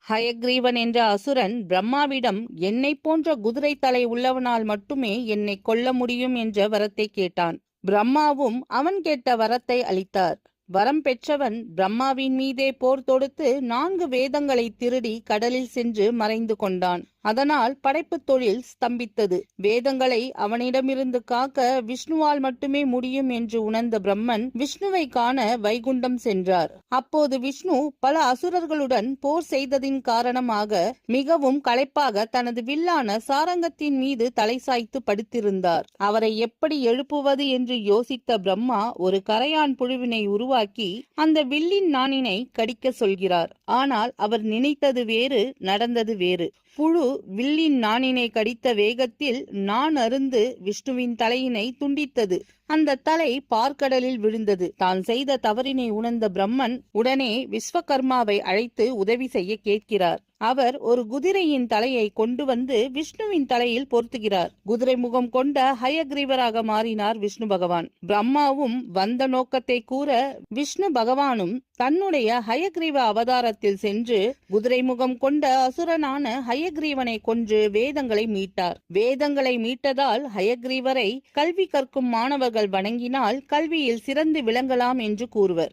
ஹயக்ரீவன் என்ற அசுரன் பிரம்மாவிடம் என்னைப் போன்ற குதிரை தலை உள்ளவனால் மட்டுமே என்னை கொல்ல முடியும் என்ற வரத்தை கேட்டான். பிரம்மாவும் அவன் கேட்ட வரத்தை அளித்தார். வரம் பெற்றவன் பிரம்மாவின் மீதே போர் தொடுத்து 4 வேதங்களை திருடி கடலில் சென்று மறைந்து கொண்டான். அதனால் படைப்பு தொழில் ஸ்தம்பித்தது. வேதங்களை அவனிடமிருந்து காக்க விஷ்ணுவால் மட்டுமே முடியும் என்று உணர்ந்த பிரம்மன் விஷ்ணுவை காண வைகுண்டம் சென்றார். அப்போது விஷ்ணு பல அசுரர்களுடன் போர் செய்ததின் காரணமாக மிகவும் களைப்பாக தனது வில்லான சாரங்கத்தின் மீது தலை சாய்த்து படுத்திருந்தார். அவரை எப்படி எழுப்புவது என்று யோசித்த பிரம்மா ஒரு கரையான் புழுவினை உருவாக்கி அந்த வில்லின் நாணினை கடிக்க சொல்கிறார். ஆனால் அவர் நினைத்தது வேறு, நடந்தது வேறு. புழு வில்லின் நாணினை கடித்த வேகத்தில் நான் அருந்து விஷ்ணுவின் தலையினை துண்டித்தது. அந்த தலை பார்க்கடலில் விழுந்தது. தான் செய்த தவறினை உணர்ந்த பிரம்மன் உடனே விஸ்வகர்மாவை அழைத்து உதவி செய்ய கேட்கிறார். அவர் ஒரு குதிரையின் தலையை கொண்டு வந்து விஷ்ணுவின் தலையில் பொருத்துகிறார். குதிரை முகம் கொண்ட ஹயக்ரீவராக மாறினார் விஷ்ணு பகவான். பிரம்மாவும் வந்த நோக்கத்தை கூற விஷ்ணு பகவானும் தன்னுடைய ஹயக்ரீவ அவதாரத்தில் சென்று குதிரை முகம் கொண்ட அசுரனான ஹயக்ரீவனை கொன்று வேதங்களை மீட்டார். வேதங்களை மீட்டதால் ஹயக்ரீவரை கல்வி கற்கும் மாணவர்கள் வணங்கினால் கல்வியில் சிறந்து விளங்கலாம் என்று கூறுவர்.